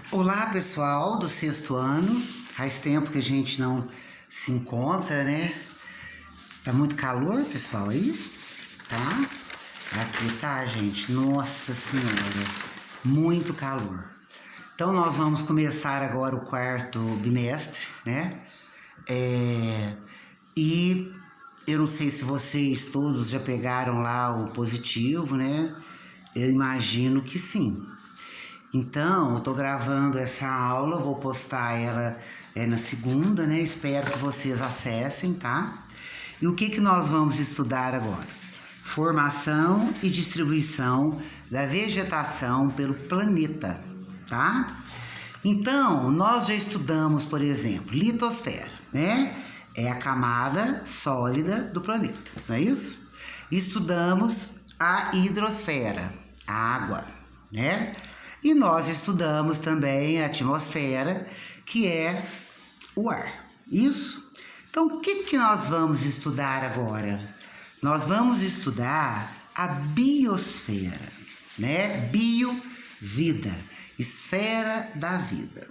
Olá, pessoal do sexto ano. Faz tempo que a gente não se encontra, né? Tá muito calor, pessoal, aí? Tá? Aqui tá, gente. Nossa Senhora, muito calor. Então, nós vamos começar agora o quarto bimestre, né? E eu não sei se vocês todos já pegaram lá o positivo, né? Eu imagino que sim. Então, eu tô gravando essa aula, vou postar ela na segunda, né? Espero que vocês acessem, tá? E o que nós vamos estudar agora? Formação e distribuição da vegetação pelo planeta, tá? Então, nós já estudamos, por exemplo, litosfera, né? É a camada sólida do planeta, não é isso? Estudamos a hidrosfera, a água, né? E nós estudamos também a atmosfera, que é o ar. Isso? Então, o que nós vamos estudar agora? Nós vamos estudar a biosfera, né? Bio, vida, esfera da vida.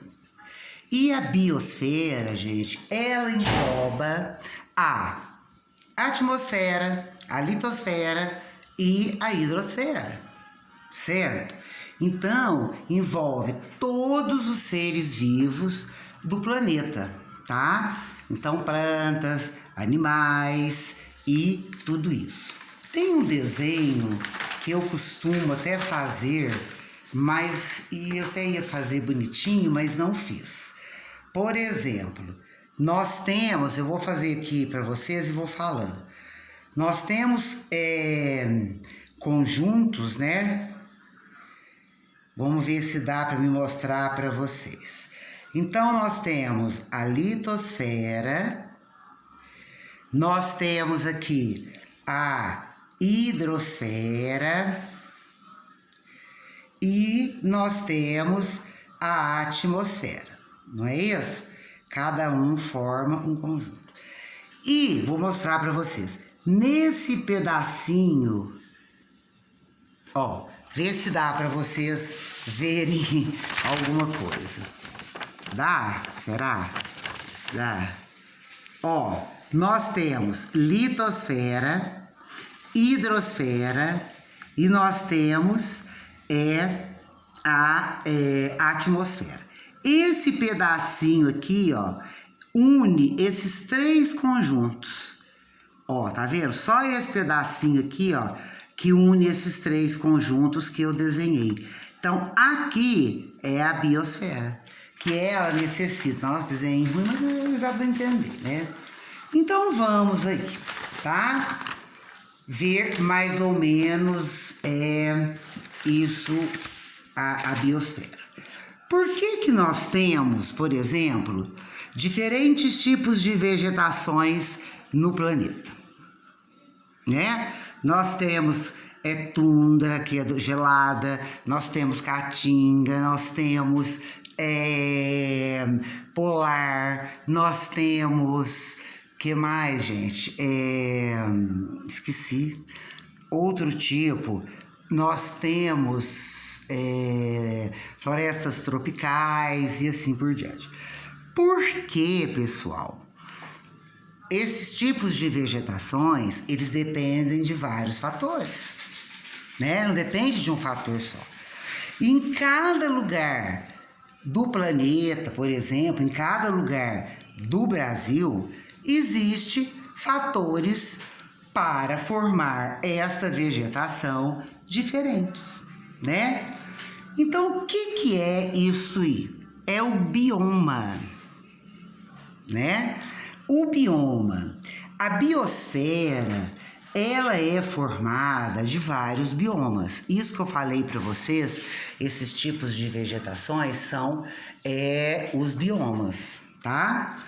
E a biosfera, gente, ela engloba a atmosfera, a litosfera e a hidrosfera, certo? Então, envolve todos os seres vivos do planeta, tá? Então, plantas, animais e tudo isso. Tem um desenho que eu costumo até fazer, e eu até ia fazer bonitinho, mas não fiz. Por exemplo, nós temos, eu vou fazer aqui para vocês e vou falando. Nós temos conjuntos, né? Vamos ver se dá para me mostrar para vocês. Então, nós temos a litosfera, nós temos aqui a hidrosfera e nós temos a atmosfera, não é isso? Cada um forma um conjunto. E vou mostrar para vocês. Nesse pedacinho, ó, vê se dá para vocês verem alguma coisa. Dá? Será? Dá. Ó, nós temos litosfera, hidrosfera e nós temos a atmosfera. Esse pedacinho aqui, ó, une esses três conjuntos. Ó, tá vendo? Só esse pedacinho aqui, ó, que une esses três conjuntos que eu desenhei. Então, aqui é a biosfera, que ela necessita. Nossa, desenho ruim, mas dá para entender, né? Então, vamos aí, tá? Ver mais ou menos isso, a biosfera. Por que nós temos, por exemplo, diferentes tipos de vegetações no planeta, né? Nós temos tundra, que é gelada, nós temos caatinga, nós temos polar, nós temos, que mais, gente? Esqueci. Outro tipo, nós temos florestas tropicais e assim por diante. Por que, pessoal? Esses tipos de vegetações, eles dependem de vários fatores, né? Não depende de um fator só. E em cada lugar do planeta, por exemplo, em cada lugar do Brasil, existe fatores para formar esta vegetação diferentes, né? Então, o que é isso aí? É o bioma, né? O bioma, a biosfera, ela é formada de vários biomas. Isso que eu falei para vocês, esses tipos de vegetações são os biomas, tá?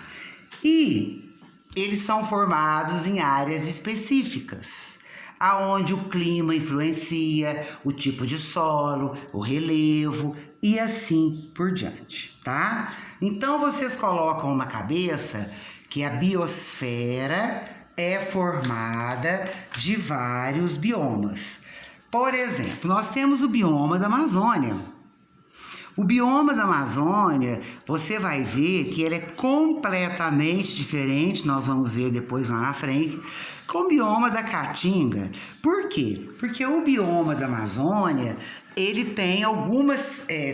E eles são formados em áreas específicas, aonde o clima influencia, o tipo de solo, o relevo e assim por diante, tá? Então vocês colocam na cabeça que a biosfera é formada de vários biomas. Por exemplo, nós temos o bioma da Amazônia. O bioma da Amazônia, você vai ver que ele é completamente diferente, nós vamos ver depois lá na frente, com o bioma da Caatinga. Por quê? Porque o bioma da Amazônia, ele tem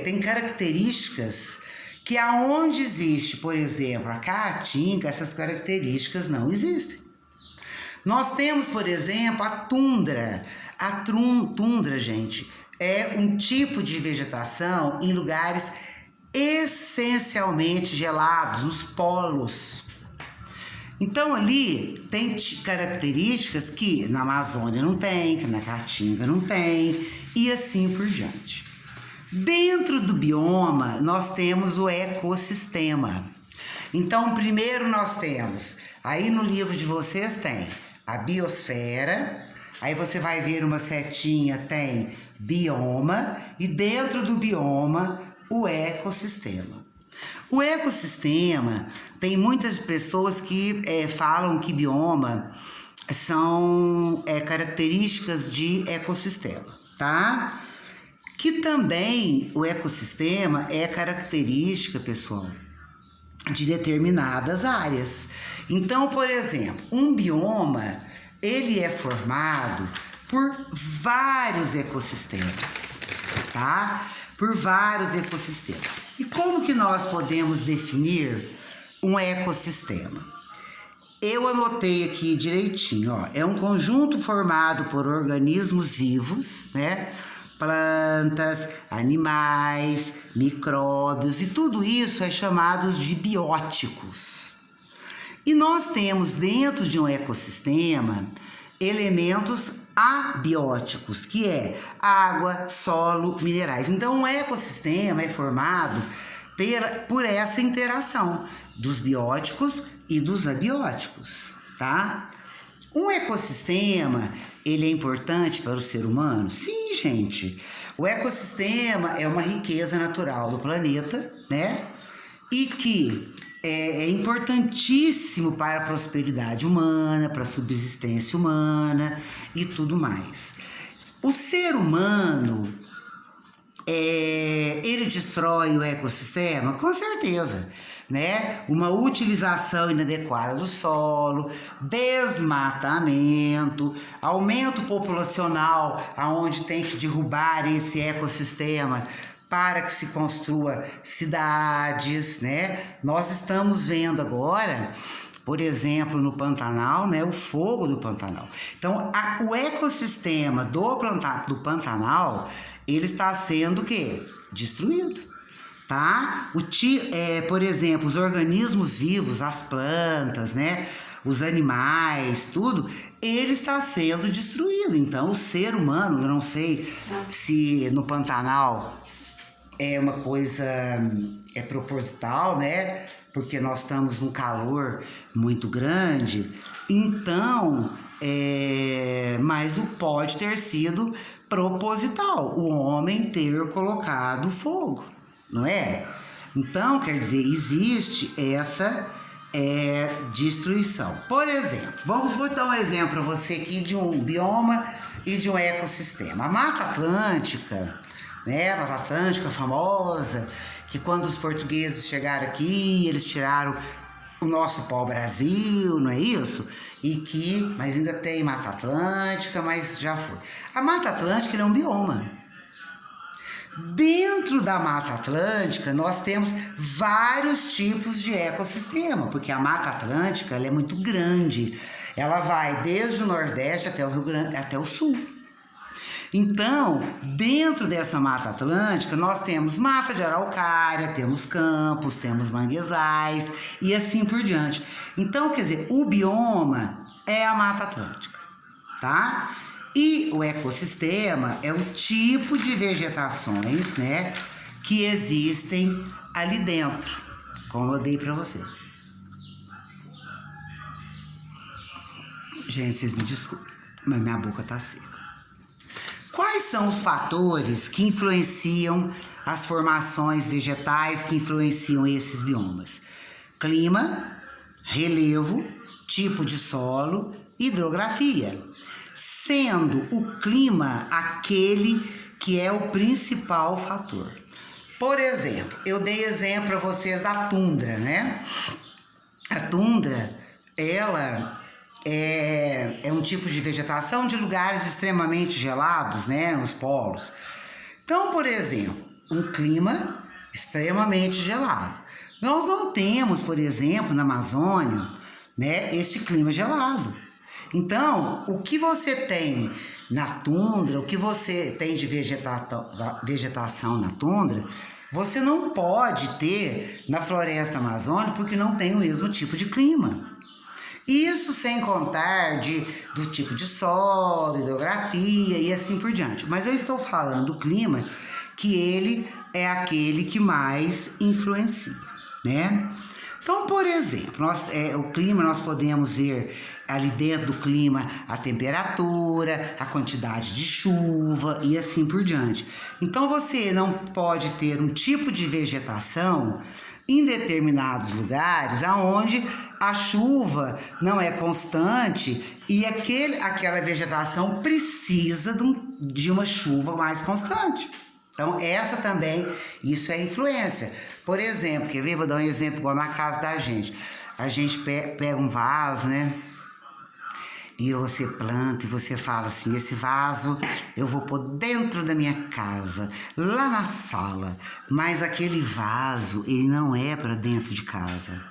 tem características que aonde existe, por exemplo, a Caatinga, essas características não existem. Nós temos, por exemplo, a tundra. A tundra, gente, é um tipo de vegetação em lugares essencialmente gelados, nos polos. Então ali tem características que na Amazônia não tem, que na Caatinga não tem, e assim por diante. Dentro do bioma, nós temos o ecossistema. Então, primeiro nós temos, aí no livro de vocês tem a biosfera, aí você vai ver uma setinha, tem bioma, e dentro do bioma, o ecossistema. O ecossistema, tem muitas pessoas que falam que bioma são características de ecossistema, tá? Que também o ecossistema é característica, pessoal, de determinadas áreas. Então, por exemplo, um bioma, ele é formado por vários ecossistemas, tá? Por vários ecossistemas. E como que nós podemos definir um ecossistema? Eu anotei aqui direitinho, ó. É um conjunto formado por organismos vivos, né? Plantas, animais, micróbios, e tudo isso é chamado de bióticos. E nós temos dentro de um ecossistema elementos abióticos, que é água, solo, minerais. Então, um ecossistema é formado por essa interação dos bióticos e dos abióticos, tá? Um ecossistema, ele é importante para o ser humano? Sim, gente. O ecossistema é uma riqueza natural do planeta, né? E que é importantíssimo para a prosperidade humana, para a subsistência humana e tudo mais. O ser humano, ele destrói o ecossistema? Com certeza, né? Uma utilização inadequada do solo, desmatamento, aumento populacional, aonde tem que derrubar esse ecossistema para que se construa cidades, né? Nós estamos vendo agora, por exemplo, no Pantanal, né, o fogo do Pantanal. Então, o ecossistema do Pantanal, ele está sendo o quê? Destruído, tá? Por exemplo, os organismos vivos, as plantas, né, os animais, tudo, ele está sendo destruído. Então, o ser humano, eu não sei se no Pantanal é uma coisa proposital, né? Porque nós estamos num calor muito grande. Então, mas pode ter sido proposital, o homem ter colocado fogo, não é? Então, quer dizer, existe essa destruição. Por exemplo, vou dar um exemplo para você aqui de um bioma e de um ecossistema. A Mata Atlântica, né? A Mata Atlântica famosa, que quando os portugueses chegaram aqui, eles tiraram o nosso pau-brasil, não é isso? Mas ainda tem Mata Atlântica, mas já foi. A Mata Atlântica é um bioma. Dentro da Mata Atlântica, nós temos vários tipos de ecossistema, porque a Mata Atlântica ela é muito grande. Ela vai desde o Nordeste até o Rio Grande, até o Sul. Então, dentro dessa Mata Atlântica, nós temos mata de araucária, temos campos, temos manguezais e assim por diante. Então, quer dizer, o bioma é a Mata Atlântica, tá? E o ecossistema é o tipo de vegetações, né, que existem ali dentro, como eu dei para você. Gente, vocês me desculpem, mas minha boca tá seca. Quais são os fatores que influenciam as formações vegetais, que influenciam esses biomas? Clima, relevo, tipo de solo, hidrografia. Sendo o clima aquele que é o principal fator. Por exemplo, eu dei exemplo para vocês da tundra, né? A tundra, ela é um tipo de vegetação de lugares extremamente gelados, né? Os polos. Então, por exemplo, um clima extremamente gelado. Nós não temos, por exemplo, na Amazônia, né, este clima gelado. Então, o que você tem na tundra, o que você tem de vegetação na tundra, você não pode ter na floresta amazônica porque não tem o mesmo tipo de clima. Isso sem contar do tipo de solo, hidrografia e assim por diante. Mas eu estou falando do clima, que ele é aquele que mais influencia, né? Então, por exemplo, o clima nós podemos ver ali dentro do clima a temperatura, a quantidade de chuva e assim por diante. Então, você não pode ter um tipo de vegetação em determinados lugares aonde a chuva não é constante e aquela vegetação precisa de uma chuva mais constante. Então, essa também, isso é influência. Por exemplo, quer ver? Vou dar um exemplo igual na casa da gente. A gente pega um vaso, né? E você planta e você fala assim, esse vaso eu vou pôr dentro da minha casa, lá na sala. Mas aquele vaso, ele não é para dentro de casa.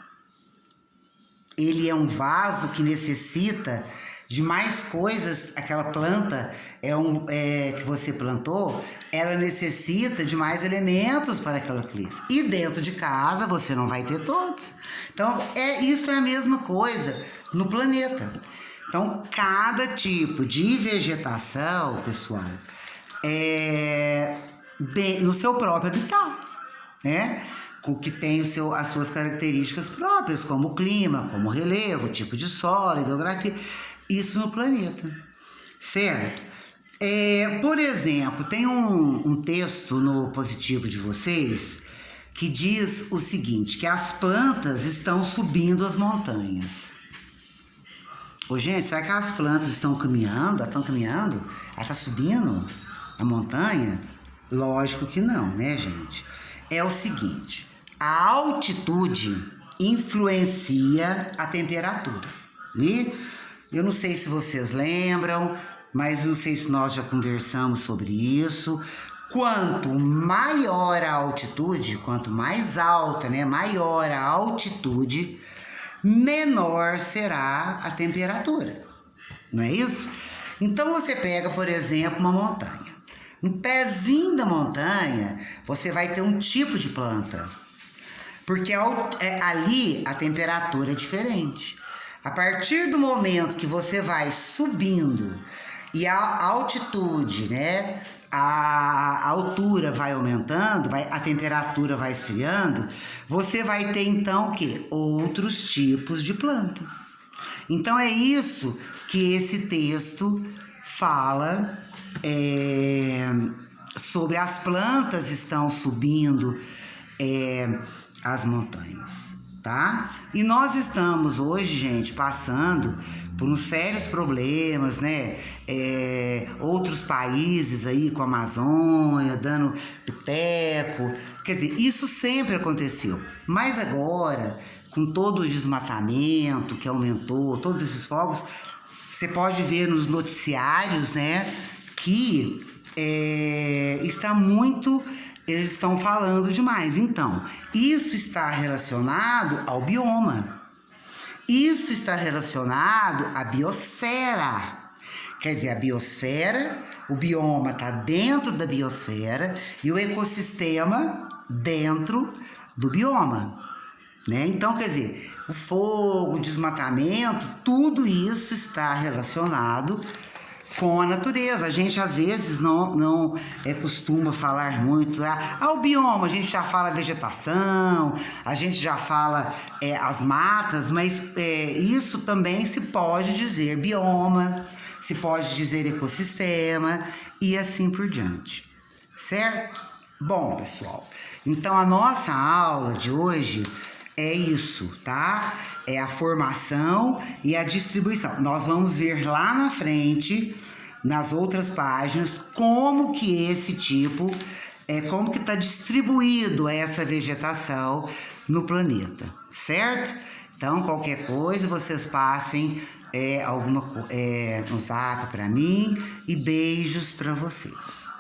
Ele é um vaso que necessita de mais coisas. Aquela planta que você plantou, ela necessita de mais elementos para que ela cresça. E dentro de casa você não vai ter todos. Então, isso é a mesma coisa no planeta. Então, cada tipo de vegetação, pessoal, no seu próprio habitat, né? Que tem as suas características próprias, como o clima, como o relevo, tipo de solo, hidrografia, isso no planeta, certo? Por exemplo, tem um texto no Positivo de vocês que diz o seguinte, que as plantas estão subindo as montanhas. Ô, gente, será que as plantas estão caminhando? Ela está subindo a montanha? Lógico que não, né, gente? É o seguinte, a altitude influencia a temperatura. E eu não sei se vocês lembram, mas não sei se nós já conversamos sobre isso. Quanto maior a altitude, quanto mais alta, né, maior a altitude, menor será a temperatura, não é isso? Então você pega, por exemplo, uma montanha. No pezinho da montanha, você vai ter um tipo de planta, porque ali a temperatura é diferente. A partir do momento que você vai subindo e a altitude, né, a altura vai aumentando, a temperatura vai esfriando, você vai ter então o quê? Outros tipos de planta. Então é isso que esse texto fala sobre as plantas estão subindo as montanhas, tá? E nós estamos hoje, gente, passando por uns sérios problemas, né? Outros países aí com a Amazônia dando piteco. Quer dizer, isso sempre aconteceu. Mas agora, com todo o desmatamento que aumentou, todos esses fogos, você pode ver nos noticiários, né? Que eles estão falando demais. Então, isso está relacionado ao bioma. Isso está relacionado à biosfera. Quer dizer, a biosfera, o bioma está dentro da biosfera e o ecossistema dentro do bioma, né? Então, quer dizer, o fogo, o desmatamento, tudo isso está relacionado com a natureza. A gente às vezes não costuma falar muito o bioma, a gente já fala vegetação, a gente já fala as matas, mas isso também se pode dizer bioma, se pode dizer ecossistema e assim por diante, certo? Bom, pessoal, então a nossa aula de hoje é isso, tá? É a formação e a distribuição. Nós vamos ver lá na frente, nas outras páginas, como que esse tipo como que está distribuído essa vegetação no planeta, certo? Então, qualquer coisa, vocês passem no zap para mim e beijos para vocês.